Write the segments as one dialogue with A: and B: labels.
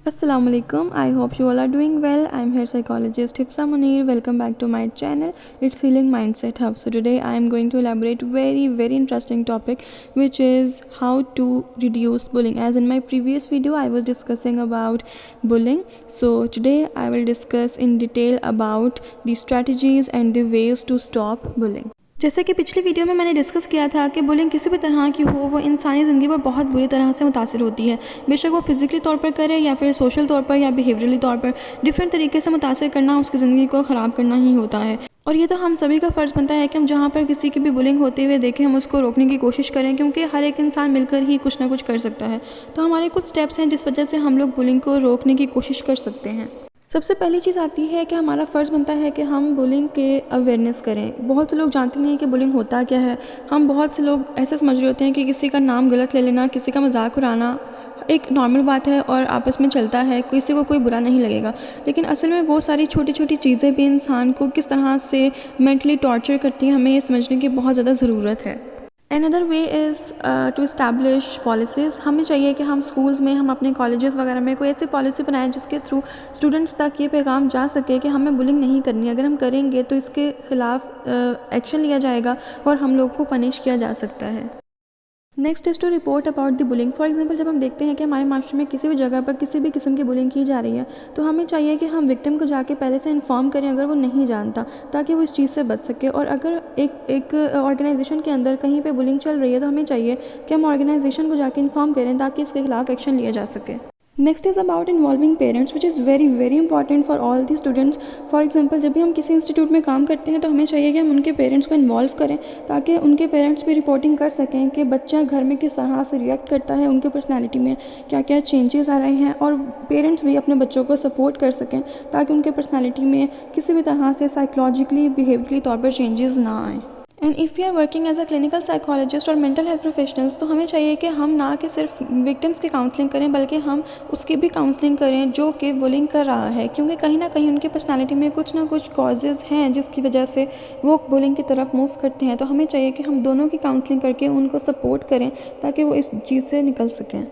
A: Assalamualaikum. I hope you all are doing well. I'm here psychologist Hifsa Munir. Welcome back to my channel. It's Healing Mindset Hub. So today I am going to elaborate very interesting topic, which is how to reduce bullying. As in my previous video I was discussing about bullying. So today I will discuss in detail about the strategies and the ways to stop bullying. जैसे कि पिछली video में मैंने discuss किया था कि bullying किसी भी तरह की हो वो इंसानी ज़िंदगी पर बहुत बुरी तरह से मुतासिर होती है, बेशक वो फिज़िकली तौर पर करे या फिर सोशल तौर पर या बिहेवियरली तौर पर डिफरेंट तरीके से मुतासिर करना उसकी ज़िंदगी को ख़राब करना ही होता है। और ये तो हम सभी का फ़र्ज़ बनता है कि हम जहाँ पर किसी की भी बुलिंग होते हुए देखें हम उसको रोकने की कोशिश करें, क्योंकि हर एक इंसान मिलकर ही कुछ ना कुछ कर सकता है। तो हमारे कुछ स्टेप्स हैं जिस वजह से हम लोग बुलिंग को रोकने की कोशिश कर सकते हैं। सबसे पहली चीज़ आती है कि हमारा फ़र्ज़ बनता है कि हम बुलिंग के अवेयरनेस करें। बहुत से लोग जानते नहीं हैं कि बुलिंग होता क्या है। हम बहुत से लोग ऐसे समझ रहे होते हैं कि किसी का नाम गलत ले लेना, किसी का मजाक उड़ाना एक नॉर्मल बात है और आपस में चलता है, किसी को कोई बुरा नहीं लगेगा। लेकिन असल में वो सारी छोटी छोटी चीज़ें भी इंसान को किस तरह से मेंटली टॉर्चर करती हैं, हमें ये समझने की बहुत ज़्यादा ज़रूरत है। Another way is to establish policies. हमें चाहिए कि हम स्कूल्स में, हम अपने कॉलेजेस वगैरह में कोई ऐसी पॉलिसी बनाएं जिसके थ्रू स्टूडेंट्स तक ये पैगाम जा सके कि हमें बुलिंग नहीं करनी। अगर हम करेंगे तो इसके ख़िलाफ़ एक्शन लिया जाएगा और हम लोग को पनिश किया जा सकता है। Next is to report about the bullying. For example, जब हम देखते हैं कि हमारे माशरे में किसी भी जगह पर किसी भी किस्म की बुलिंग की जा रही है तो हमें चाहिए कि हम विक्टिम को जाके पहले से इन्फॉर्म करें अगर वो नहीं जानता, ताकि वो इस चीज़ से बच सके। और अगर एक ऑर्गेनाइजेशन के अंदर कहीं पे बुलिंग चल रही है तो हमें चाहिए कि हम ऑर्गेनाइजेशन को जाके इन्फॉर्म करें ताकि इसके खिलाफ एक्शन लिया जा सके। Next is about involving parents, which is very important for all the students. For example, जब भी हम किसी इंस्टीट्यूट में काम करते हैं तो हमें चाहिए कि हम उनके पेरेंट्स को इन्वॉल्व करें ताकि उनके पेरेंट्स भी रिपोर्टिंग कर सकें कि बच्चा घर में किस तरह से रिएक्ट करता है, उनके पर्सनैलिटी में क्या क्या चेंजेस आ रहे हैं, और पेरेंट्स भी अपने बच्चों को सपोर्ट कर सकें ताकि उनके पर्सनैलिटी में किसी भी तरह से साइकोलॉजिकली बिहेवियरली तौर पर चेंजेस ना आएँ। And if you are working as a clinical psychologist और मेंटल हेल्थ प्रोफेशनल्स, तो हमें चाहिए कि हम ना कि सिर्फ विक्टिम्स की काउंसलिंग करें बल्कि हम उसकी भी काउंसलिंग करें जो कि बुलिंग कर रहा है, क्योंकि कहीं ना कहीं उनकी पर्सनालिटी में कुछ ना कुछ कॉजेज़ हैं जिसकी वजह से वो बुलिंग की तरफ मूव करते हैं। तो हमें चाहिए कि हम दोनों की काउंसलिंग करके उनको सपोर्ट करें ताकि वो इस चीज़ से निकल सकें।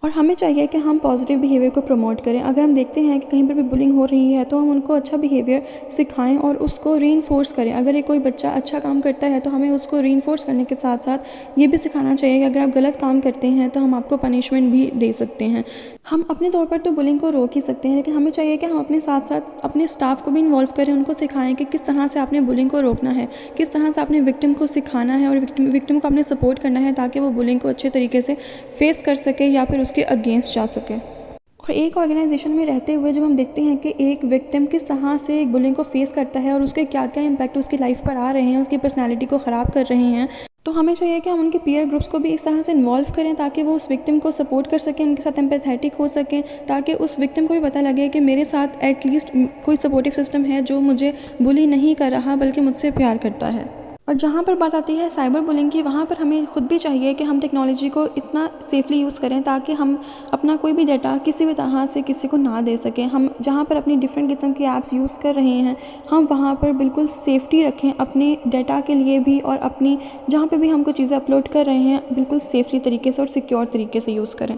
A: और हमें चाहिए कि हम पॉजिटिव बिहेवियर को प्रमोट करें। अगर हम देखते हैं कि कहीं पर भी बुलिंग हो रही है तो हम उनको अच्छा बिहेवियर सिखाएं और उसको रीइंफोर्स करें। अगर कोई बच्चा अच्छा काम करता है तो हमें उसको रीइंफोर्स करने के साथ साथ ये भी सिखाना चाहिए कि अगर आप गलत काम करते हैं तो हम आपको पनिशमेंट भी दे सकते हैं। हम अपने तौर पर तो बुलिंग को रोक ही सकते हैं, लेकिन हमें चाहिए कि हम अपने साथ साथ अपने स्टाफ को भी इन्वॉल्व करें, उनको सिखाएं कि किस तरह से आपने बुलिंग को रोकना है, किस तरह से आपने विक्टिम को सिखाना है और विक्टिम को आपने सपोर्ट करना है ताकि वो बुलिंग को अच्छे तरीके से फेस कर सके या फिर उसके अगेंस्ट जा सके। और एक ऑर्गेनाइजेशन में रहते हुए जब हम देखते हैं कि एक विक्टिम किस तरह से एक बुलिंग को फेस करता है और उसके क्या क्या इम्पैक्ट उसकी लाइफ पर आ रहे हैं, उसकी पर्सनैलिटी को ख़राब कर रहे हैं, तो हमें चाहिए कि हम उनके पीयर ग्रुप्स को भी इस तरह से इन्वॉल्व करें ताकि वो उस विक्टिम को सपोर्ट कर सकें, उनके साथ एम्पैथेटिक हो सकें, ताकि उस विक्टिम को भी पता लगे कि मेरे साथ एटलीस्ट कोई सपोर्टिव सिस्टम है जो मुझे बुली नहीं कर रहा बल्कि मुझसे प्यार करता है। और जहाँ पर बात आती है साइबर बुलिंग की, वहाँ पर हमें खुद भी चाहिए कि हम टेक्नोलॉजी को इतना सेफली यूज़ करें ताकि हम अपना कोई भी डाटा किसी भी तरह से किसी को ना दे सकें। हम जहाँ पर अपनी डिफरेंट किस्म की ऐप्स यूज़ कर रहे हैं हम वहाँ पर बिल्कुल सेफ्टी रखें अपने डाटा के लिए भी, और अपनी जहाँ पर भी हम कुछ चीज़ें अपलोड कर रहे हैं बिल्कुल सेफली तरीके से और सिक्योर तरीके से यूज़ करें।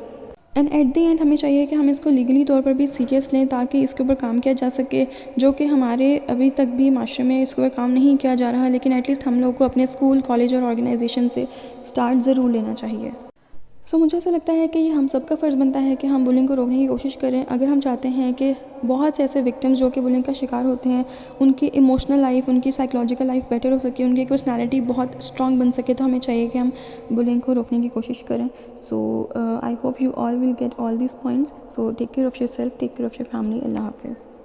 A: एंड एट दी एंड हमें चाहिए कि हम इसको लीगली तौर पर भी सीरियस लें ताकि इसके ऊपर काम किया जा सके, जो कि हमारे अभी तक भी माशरे में इसके ऊपर काम नहीं किया जा रहा, लेकिन एटलीस्ट हम लोग को अपने स्कूल, कॉलेज और ऑर्गेनाइजेशन से स्टार्ट ज़रूर लेना चाहिए। सो मुझे ऐसा लगता है कि ये हम सबका फ़र्ज़ बनता है कि हम बुलिंग को रोकने की कोशिश करें। अगर हम चाहते हैं कि बहुत से ऐसे विक्टिम्स जो कि बुलिंग का शिकार होते हैं उनकी इमोशनल लाइफ, उनकी साइकोलॉजिकल लाइफ बेटर हो सके, उनकी पर्सनैलिटी बहुत स्ट्रॉन्ग बन सके, तो हमें चाहिए कि हम बुलिंग को रोकने की कोशिश करें। So I hope you all will get all this points. So take care of your self, take care of your family. अल्लाह हाफ़िज़।